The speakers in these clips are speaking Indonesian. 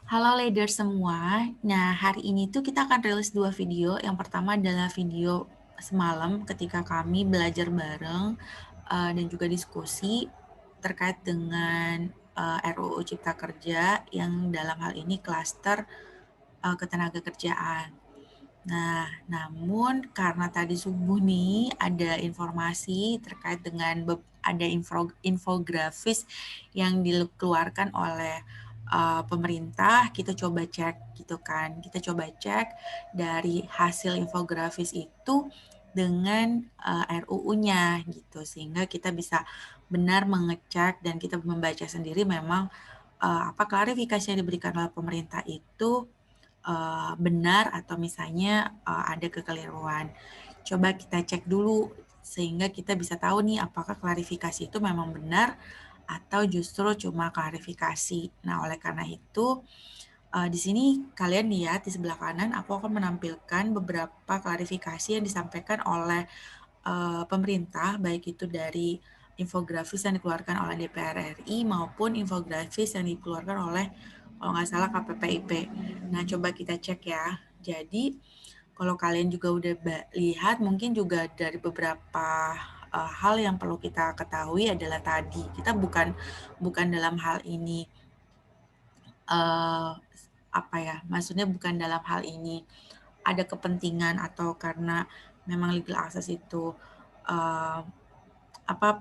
Halo leader semua. Nah, hari ini tuh kita akan rilis 2 video. Yang pertama adalah video semalam ketika kami belajar bareng dan juga diskusi terkait dengan RUU Cipta Kerja yang dalam hal ini klaster ketenagakerjaan. Nah, namun karena tadi subuh nih ada informasi terkait dengan ada infografis yang dikeluarkan oleh pemerintah, kita coba cek gitu kan. Kita coba cek dari hasil infografis itu dengan RUU-nya gitu, sehingga kita bisa benar mengecek dan kita membaca sendiri memang apa klarifikasi yang diberikan oleh pemerintah itu benar atau misalnya ada kekeliruan. Coba kita cek dulu sehingga kita bisa tahu nih apakah klarifikasi itu memang benar atau justru cuma klarifikasi. Nah, oleh karena itu di sini kalian lihat di sebelah kanan aku akan menampilkan beberapa klarifikasi yang disampaikan oleh pemerintah, baik itu dari infografis yang dikeluarkan oleh DPR RI maupun infografis yang dikeluarkan oleh kalau nggak salah KPPIP. Nah, coba kita cek ya. Jadi, kalau kalian juga udah lihat, mungkin juga dari beberapa hal yang perlu kita ketahui adalah tadi kita bukan dalam hal ini apa ya? Maksudnya bukan dalam hal ini ada kepentingan atau karena memang legal access itu uh,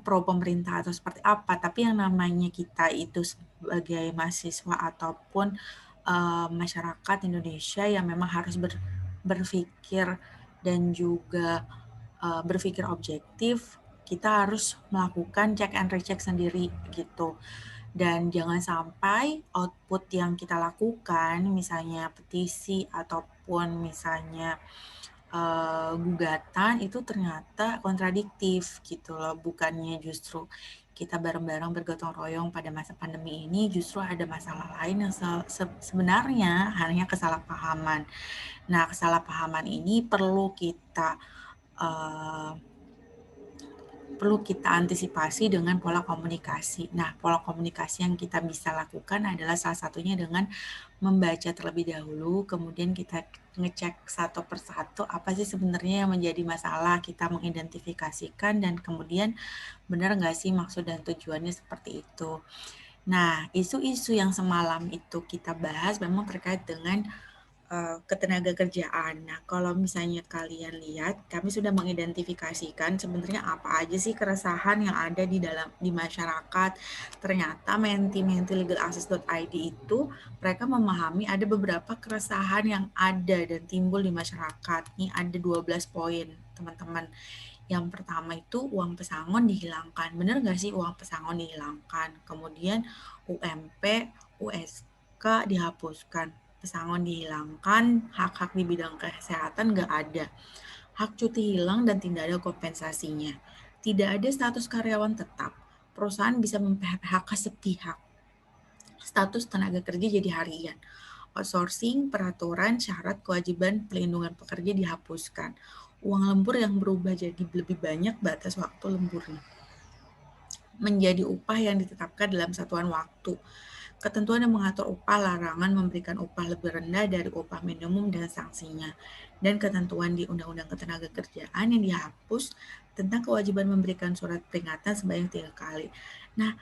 pro pemerintah atau seperti apa, tapi yang namanya kita itu sebagai mahasiswa ataupun masyarakat Indonesia yang memang harus berpikir dan juga berpikir objektif, kita harus melakukan check and recheck sendiri gitu. Dan jangan sampai output yang kita lakukan, misalnya petisi ataupun misalnya gugatan itu ternyata kontradiktif gitu loh, bukannya justru kita bareng-bareng bergotong royong pada masa pandemi ini, justru ada masalah lain yang sebenarnya hanya kesalahpahaman. Nah, kesalahpahaman ini uh, perlu kita antisipasi dengan pola komunikasi. Nah, pola komunikasi yang kita bisa lakukan adalah salah satunya dengan membaca terlebih dahulu, kemudian kita ngecek satu persatu apa sih sebenarnya yang menjadi masalah, kita mengidentifikasikan dan kemudian benar nggak sih maksud dan tujuannya seperti itu. Nah, isu-isu yang semalam itu kita bahas memang terkait dengan ketenagakerjaan. Nah, kalau misalnya kalian lihat, kami sudah mengidentifikasikan sebenarnya apa aja sih keresahan yang ada di masyarakat. Ternyata Menti legalaccess.id itu mereka memahami ada beberapa keresahan yang ada dan timbul di masyarakat. Nih ada 12 poin, teman-teman. Yang pertama itu uang pesangon dihilangkan. Benar nggak sih uang pesangon dihilangkan? Kemudian UMP, USK dihapuskan, pesangon dihilangkan, hak-hak di bidang kesehatan nggak ada. Hak cuti hilang dan tidak ada kompensasinya. Tidak ada status karyawan tetap. Perusahaan bisa mem-PHK sepihak. Status tenaga kerja jadi harian. Outsourcing, peraturan, syarat, kewajiban pelindungan pekerja dihapuskan. Uang lembur yang berubah jadi lebih banyak batas waktu lemburnya. Menjadi upah yang ditetapkan dalam satuan waktu. Ketentuan yang mengatur upah, larangan memberikan upah lebih rendah dari upah minimum dan sanksinya. Dan ketentuan di Undang-Undang Ketenagakerjaan yang dihapus tentang kewajiban memberikan surat peringatan sebanyak 3 kali. Nah,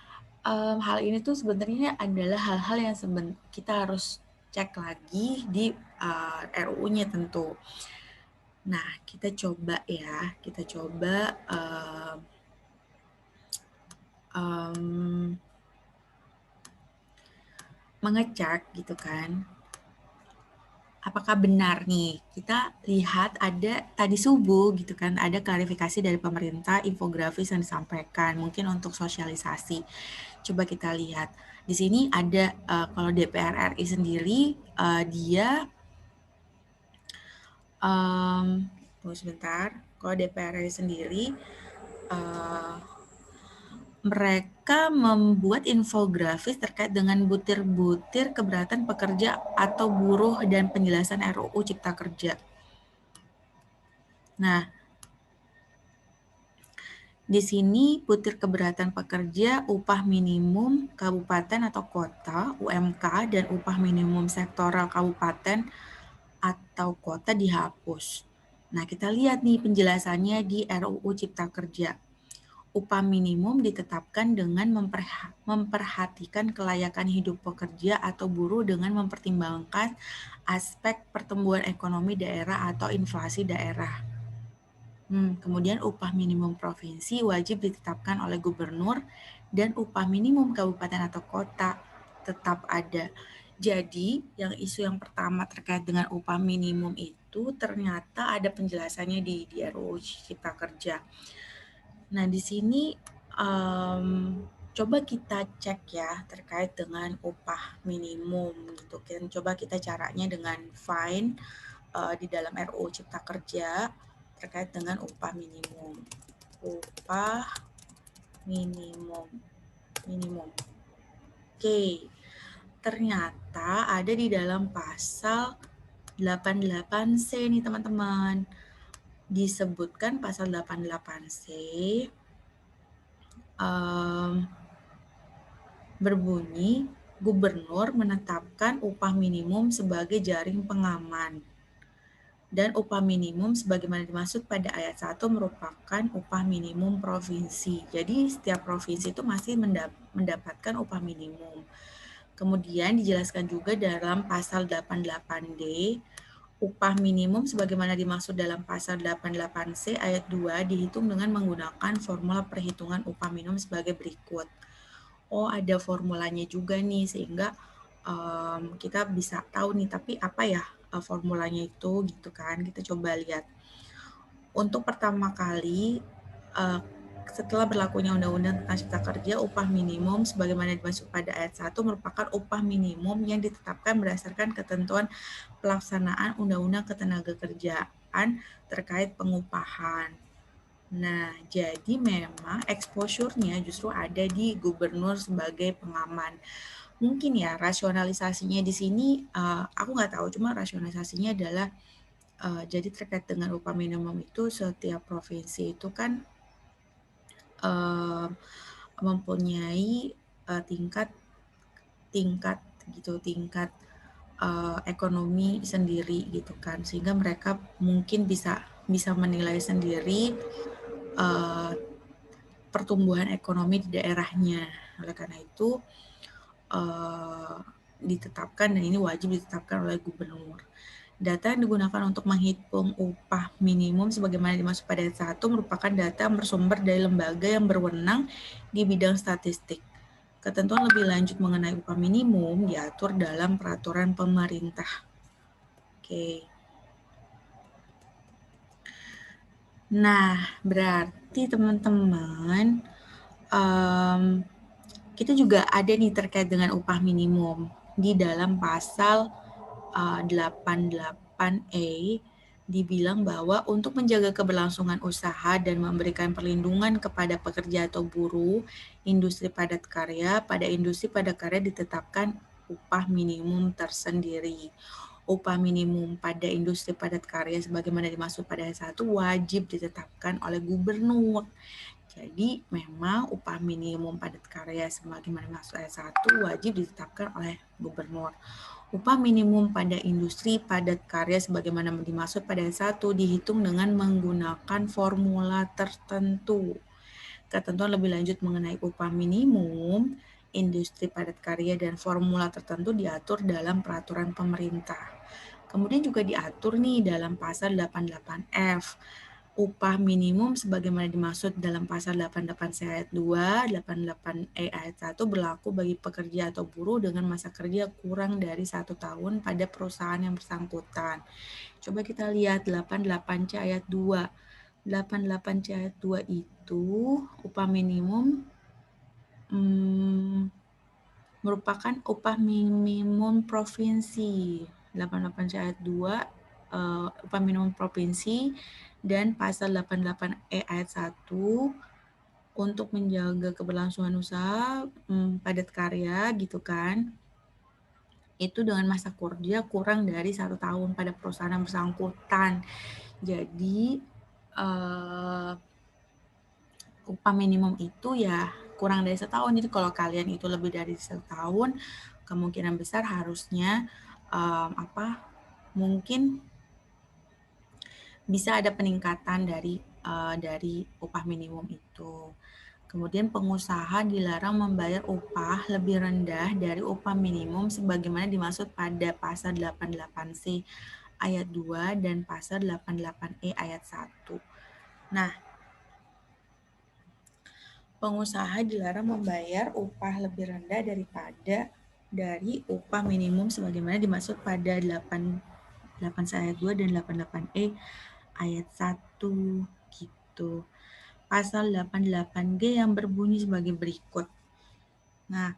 hal ini tuh sebenarnya adalah hal-hal yang kita harus cek lagi di RUU-nya tentu. Nah, kita coba ya, kita coba mengecek gitu kan. Apakah benar nih? Kita lihat ada tadi subuh gitu kan, ada klarifikasi dari pemerintah, infografis yang disampaikan, mungkin untuk sosialisasi. Coba kita lihat. Di sini ada kalau DPR RI sendiri dia tunggu sebentar. Kalau DPR RI sendiri mereka membuat infografis terkait dengan butir-butir keberatan pekerja atau buruh dan penjelasan RUU Cipta Kerja. Nah, Di sini butir keberatan pekerja, upah minimum kabupaten atau kota, UMK, dan upah minimum sektoral kabupaten atau kota dihapus. Nah, kita lihat nih penjelasannya di RUU Cipta Kerja. Upah minimum ditetapkan dengan memperhatikan kelayakan hidup pekerja atau buruh dengan mempertimbangkan aspek pertumbuhan ekonomi daerah atau inflasi daerah. Kemudian upah minimum provinsi wajib ditetapkan oleh gubernur dan upah minimum kabupaten atau kota tetap ada. Jadi, isu yang pertama terkait dengan upah minimum itu ternyata ada penjelasannya di RUU Cipta Kerja. Nah, di sini coba kita cek ya terkait dengan upah minimum gitu kan. Coba kita caranya dengan find di dalam RUU Cipta Kerja terkait dengan upah minimum. Upah minimum. Oke. Ternyata ada di dalam pasal 88C nih teman-teman. Disebutkan pasal 88C berbunyi, gubernur menetapkan upah minimum sebagai jaring pengaman. Dan upah minimum sebagaimana dimaksud pada ayat 1 merupakan upah minimum provinsi. Jadi setiap provinsi itu masih mendapatkan upah minimum. Kemudian dijelaskan juga dalam pasal 88D, upah minimum sebagaimana dimaksud dalam pasal 88C ayat 2 dihitung dengan menggunakan formula perhitungan upah minimum sebagai berikut. Oh, ada formulanya juga nih sehingga kita bisa tahu nih, tapi apa ya formulanya itu gitu kan. Kita coba lihat. Untuk pertama kali setelah berlakunya Undang-Undang tentang Cipta Kerja, upah minimum sebagaimana dimaksud pada ayat 1 merupakan upah minimum yang ditetapkan berdasarkan ketentuan pelaksanaan Undang-Undang Ketenagakerjaan terkait pengupahan. Nah, jadi memang exposure-nya justru ada di gubernur sebagai pengaman. Mungkin ya rasionalisasinya di sini aku nggak tahu, cuma rasionalisasinya adalah jadi terkait dengan upah minimum itu setiap provinsi itu kan mempunyai tingkat ekonomi sendiri gitu kan, sehingga mereka mungkin bisa menilai sendiri pertumbuhan ekonomi di daerahnya. Oleh karena itu ditetapkan, dan ini wajib ditetapkan oleh gubernur. Data yang digunakan untuk menghitung upah minimum sebagaimana dimaksud pada ayat 1 merupakan data yang bersumber dari lembaga yang berwenang di bidang statistik. Ketentuan lebih lanjut mengenai upah minimum diatur dalam peraturan pemerintah. Oke. Nah, berarti teman-teman kita juga ada nih terkait dengan upah minimum di dalam pasal 88E dibilang bahwa untuk menjaga keberlangsungan usaha dan memberikan perlindungan kepada pekerja atau buruh industri padat karya, pada industri padat karya ditetapkan upah minimum tersendiri. Upah minimum pada industri padat karya sebagaimana dimaksud pada ayat 1 wajib ditetapkan oleh gubernur. Jadi memang upah minimum padat karya sebagaimana dimaksud ayat 1 wajib ditetapkan oleh gubernur. Upah minimum pada industri padat karya sebagaimana dimaksud pada ayat 1 dihitung dengan menggunakan formula tertentu. Ketentuan lebih lanjut mengenai upah minimum, industri padat karya, dan formula tertentu diatur dalam peraturan pemerintah. Kemudian juga diatur nih dalam pasal 88F. Upah minimum sebagaimana dimaksud dalam pasal 88C ayat 2, 88E ayat 1 berlaku bagi pekerja atau buruh dengan masa kerja kurang dari 1 tahun pada perusahaan yang bersangkutan. Coba kita lihat 88C ayat 2. 88C ayat 2 itu upah minimum merupakan upah minimum provinsi. 88C ayat 2 upah minimum provinsi, dan pasal 88E ayat 1 untuk menjaga keberlangsungan usaha padat karya gitu kan, itu dengan masa kerja kurang dari 1 tahun pada perusahaan yang bersangkutan. Jadi upah minimum itu ya kurang dari setahun. Jadi kalau kalian itu lebih dari setahun, kemungkinan besar harusnya mungkin bisa ada peningkatan dari upah minimum itu. Kemudian pengusaha dilarang membayar upah lebih rendah dari upah minimum sebagaimana dimaksud pada pasal 88C ayat 2 dan pasal 88E ayat 1. Nah, pengusaha dilarang membayar upah lebih rendah dari upah minimum sebagaimana dimaksud pada 88C ayat 2 dan 88E ayat 1 gitu. Pasal 88G yang berbunyi sebagai berikut. Nah,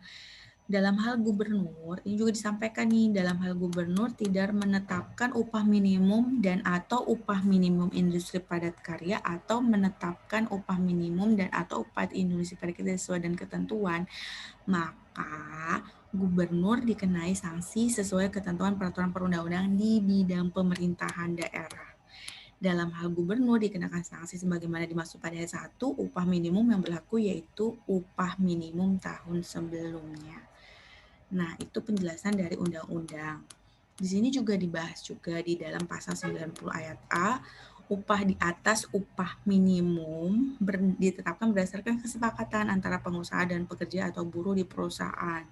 dalam hal gubernur, ini juga disampaikan nih, dalam hal gubernur tidak menetapkan upah minimum dan atau upah minimum industri padat karya atau menetapkan upah minimum dan atau upah industri padat karya sesuai dengan ketentuan, maka gubernur dikenai sanksi sesuai ketentuan peraturan perundang-undangan di bidang pemerintahan daerah. Dalam hal gubernur dikenakan sanksi sebagaimana dimaksud pada ayat 1, upah minimum yang berlaku yaitu upah minimum tahun sebelumnya. Nah, itu penjelasan dari undang-undang. Di sini juga dibahas juga di dalam pasal 90 ayat A, upah di atas upah minimum ditetapkan berdasarkan kesepakatan antara pengusaha dan pekerja atau buruh di perusahaan.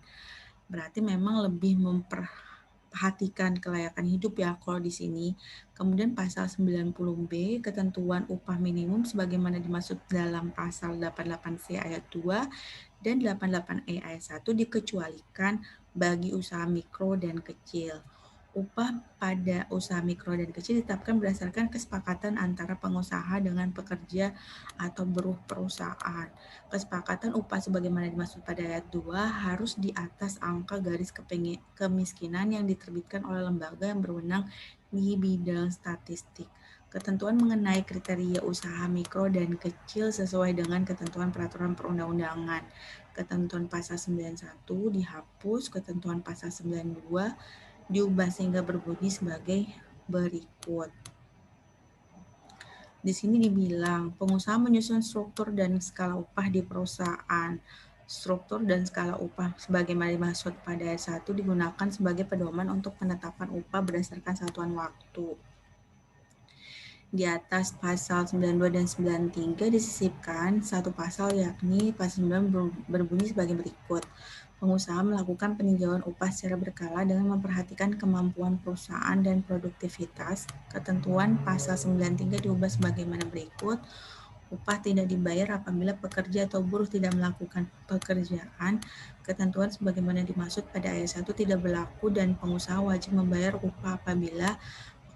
Berarti memang lebih memperhatikan kelayakan hidup ya kalau di sini. Kemudian pasal 90B, ketentuan upah minimum sebagaimana dimaksud dalam pasal 88C ayat 2 dan 88E ayat 1 dikecualikan bagi usaha mikro dan kecil. Upah pada usaha mikro dan kecil ditetapkan berdasarkan kesepakatan antara pengusaha dengan pekerja atau buruh perusahaan. Kesepakatan upah sebagaimana dimaksud pada ayat 2 harus di atas angka garis kemiskinan yang diterbitkan oleh lembaga yang berwenang di bidang statistik. Ketentuan mengenai kriteria usaha mikro dan kecil sesuai dengan ketentuan peraturan perundang-undangan. Ketentuan pasal 91 dihapus, ketentuan pasal 92 diubah sehingga berbunyi sebagai berikut. Di sini dibilang pengusaha menyusun struktur dan skala upah di perusahaan. Struktur dan skala upah sebagaimana dimaksud pada ayat 1 digunakan sebagai pedoman untuk penetapan upah berdasarkan satuan waktu. Di atas pasal 92 dan 93 disisipkan satu pasal yakni pasal 9 berbunyi sebagai berikut. Pengusaha melakukan peninjauan upah secara berkala dengan memperhatikan kemampuan perusahaan dan produktivitas. Ketentuan pasal 93 diubah sebagaimana berikut. Upah tidak dibayar apabila pekerja atau buruh tidak melakukan pekerjaan. Ketentuan sebagaimana dimaksud pada ayat 1 tidak berlaku dan pengusaha wajib membayar upah apabila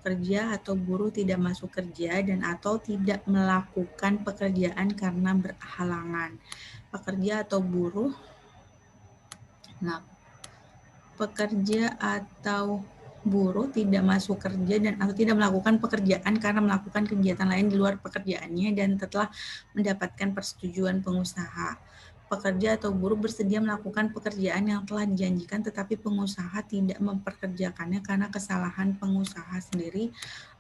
pekerja atau buruh tidak masuk kerja dan atau tidak melakukan pekerjaan karena berhalangan. Pekerja atau buruh pekerja atau buruh tidak masuk kerja dan atau tidak melakukan pekerjaan karena melakukan kegiatan lain di luar pekerjaannya dan telah mendapatkan persetujuan pengusaha. Pekerja atau buruh bersedia melakukan pekerjaan yang telah dijanjikan tetapi pengusaha tidak memperkerjakannya karena kesalahan pengusaha sendiri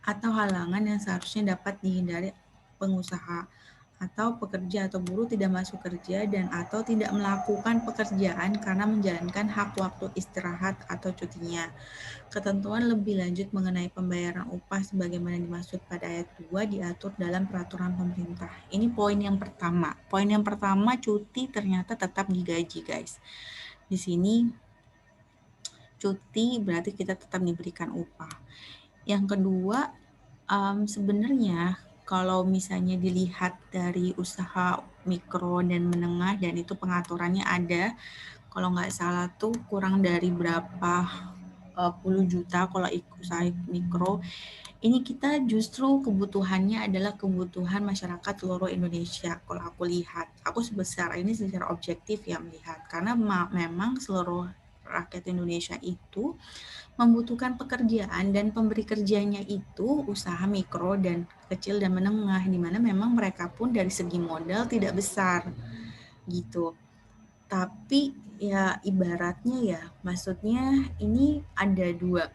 atau halangan yang seharusnya dapat dihindari pengusaha. Atau pekerja atau buruh tidak masuk kerja dan atau tidak melakukan pekerjaan karena menjalankan hak waktu istirahat atau cutinya. Ketentuan lebih lanjut mengenai pembayaran upah sebagaimana dimaksud pada ayat 2 diatur dalam peraturan pemerintah. Ini poin yang pertama. Poin yang pertama, cuti ternyata tetap digaji, guys. Di sini cuti berarti kita tetap diberikan upah. Yang kedua, sebenarnya kalau misalnya dilihat dari usaha mikro dan menengah dan itu pengaturannya ada, kalau nggak salah tuh kurang dari berapa puluh juta kalau usaha mikro. Ini kita justru kebutuhannya adalah kebutuhan masyarakat seluruh Indonesia. Kalau aku lihat, aku sebesar ini secara objektif ya melihat, karena memang seluruh rakyat Indonesia itu membutuhkan pekerjaan dan pemberi kerjanya itu usaha mikro dan kecil dan menengah, di mana memang mereka pun dari segi modal tidak besar gitu. Tapi ya ibaratnya ya, maksudnya ini ada dua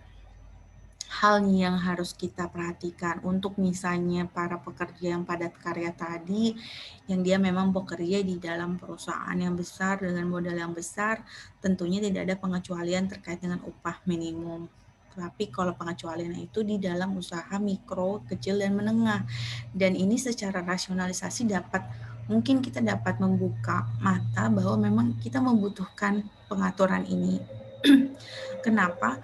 hal yang harus kita perhatikan untuk misalnya para pekerja yang padat karya tadi, yang dia memang bekerja di dalam perusahaan yang besar dengan modal yang besar, tentunya tidak ada pengecualian terkait dengan upah minimum. Tapi kalau pengecualian itu di dalam usaha mikro, kecil, dan menengah. Dan ini secara rasionalisasi mungkin kita dapat membuka mata bahwa memang kita membutuhkan pengaturan ini. Kenapa?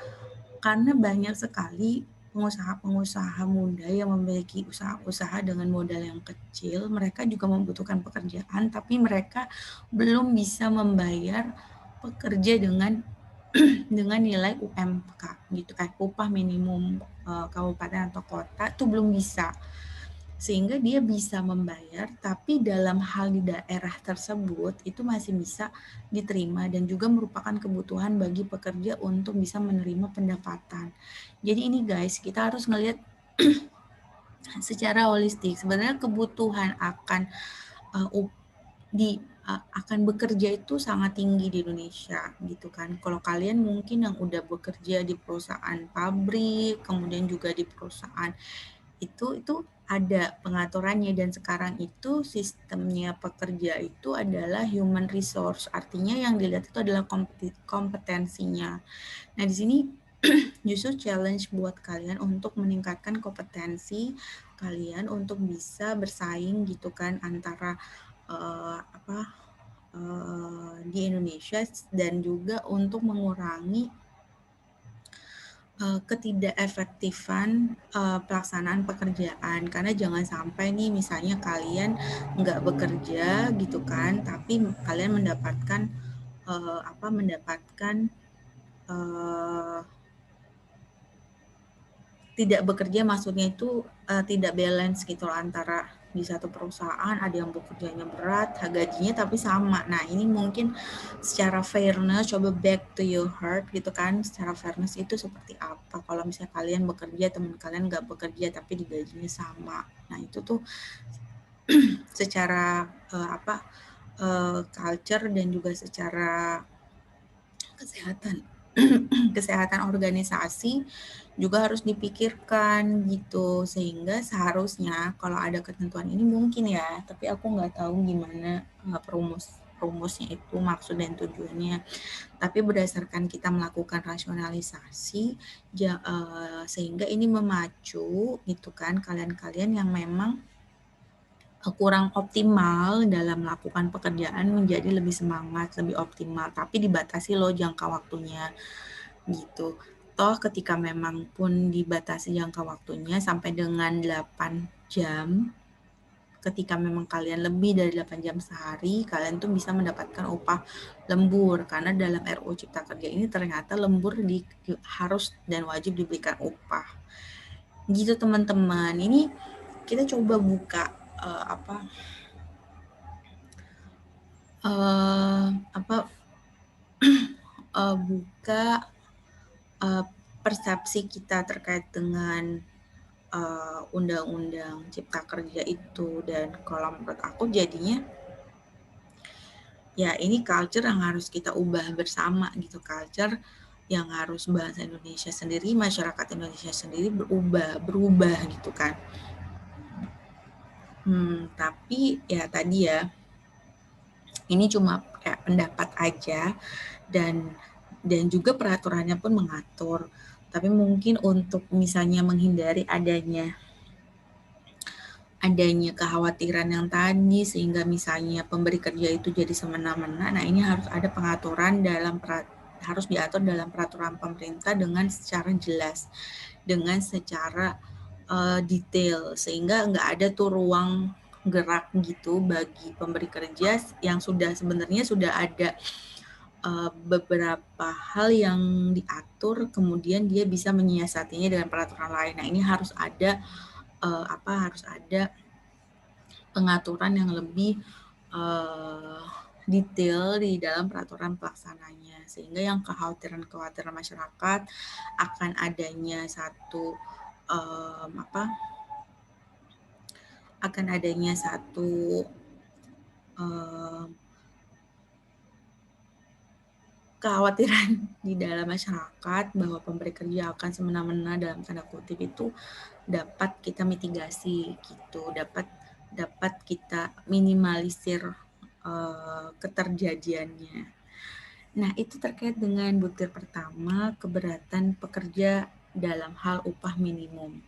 Karena banyak sekali pengusaha-pengusaha muda yang memiliki usaha-usaha dengan modal yang kecil, mereka juga membutuhkan pekerjaan, tapi mereka belum bisa membayar pekerja dengan dengan nilai UMK gitu kan, upah minimum kabupaten atau kota itu belum bisa, sehingga dia bisa membayar, tapi dalam hal di daerah tersebut itu masih bisa diterima dan juga merupakan kebutuhan bagi pekerja untuk bisa menerima pendapatan. Jadi ini guys, kita harus melihat secara holistik. Sebenarnya kebutuhan akan akan bekerja itu sangat tinggi di Indonesia gitu kan. Kalau kalian mungkin yang udah bekerja di perusahaan pabrik, kemudian juga di perusahaan itu ada pengaturannya, dan sekarang itu sistemnya pekerja itu adalah human resource, artinya yang dilihat itu adalah kompetensinya. Nah di sini justru challenge buat kalian untuk meningkatkan kompetensi kalian untuk bisa bersaing gitu kan antara di Indonesia, dan juga untuk mengurangi ketidakefektifan pelaksanaan pekerjaan, karena jangan sampai nih misalnya kalian nggak bekerja gitu kan, tapi kalian mendapatkan tidak bekerja, maksudnya itu tidak balance gitu loh, antara di satu perusahaan ada yang bekerjanya berat, gajinya tapi sama. Nah ini mungkin secara fairness, coba back to your heart gitu kan, secara fairness itu seperti apa kalau misalnya kalian bekerja, teman kalian nggak bekerja tapi digajinya sama. Nah itu tuh secara culture dan juga secara kesehatan kesehatan organisasi juga harus dipikirkan gitu, sehingga seharusnya kalau ada ketentuan ini mungkin ya, tapi aku nggak tahu gimana rumusnya itu, maksud dan tujuannya, tapi berdasarkan kita melakukan rasionalisasi sehingga ini memacu gitu kan kalian-kalian yang memang kurang optimal dalam melakukan pekerjaan menjadi lebih semangat, lebih optimal, tapi dibatasi loh jangka waktunya gitu. Toh ketika memang pun dibatasi jangka waktunya sampai dengan 8 jam, ketika memang kalian lebih dari 8 jam sehari, kalian tuh bisa mendapatkan upah lembur, karena dalam RUU Cipta Kerja ini ternyata lembur harus dan wajib diberikan upah. Gitu teman-teman. Ini kita coba buka buka persepsi kita terkait dengan undang-undang Cipta Kerja itu. Dan kalau menurut aku jadinya ya ini culture yang harus kita ubah bersama gitu, culture yang harus bahasa Indonesia sendiri, masyarakat Indonesia sendiri berubah gitu kan. Tapi ya tadi ya, ini cuma kayak pendapat aja, dan juga peraturannya pun mengatur. Tapi mungkin untuk misalnya menghindari adanya kekhawatiran yang tadi, sehingga misalnya pemberi kerja itu jadi semena-mena, nah ini harus ada pengaturan harus diatur dalam peraturan pemerintah dengan secara jelas, dengan secara detail, sehingga nggak ada tuh ruang gerak gitu bagi pemberi kerja yang sebenarnya sudah ada beberapa hal yang diatur, kemudian dia bisa menyiasatinya dengan peraturan lain. Nah ini harus ada pengaturan yang lebih detail di dalam peraturan pelaksananya, sehingga yang kekhawatiran masyarakat akan adanya kekhawatiran di dalam masyarakat bahwa pemberi kerja akan semena-mena dalam tanda kutip itu dapat kita mitigasi gitu, dapat dapat kita minimalisir keterjadiannya. Nah, itu terkait dengan butir pertama, keberatan pekerja dalam hal upah minimum.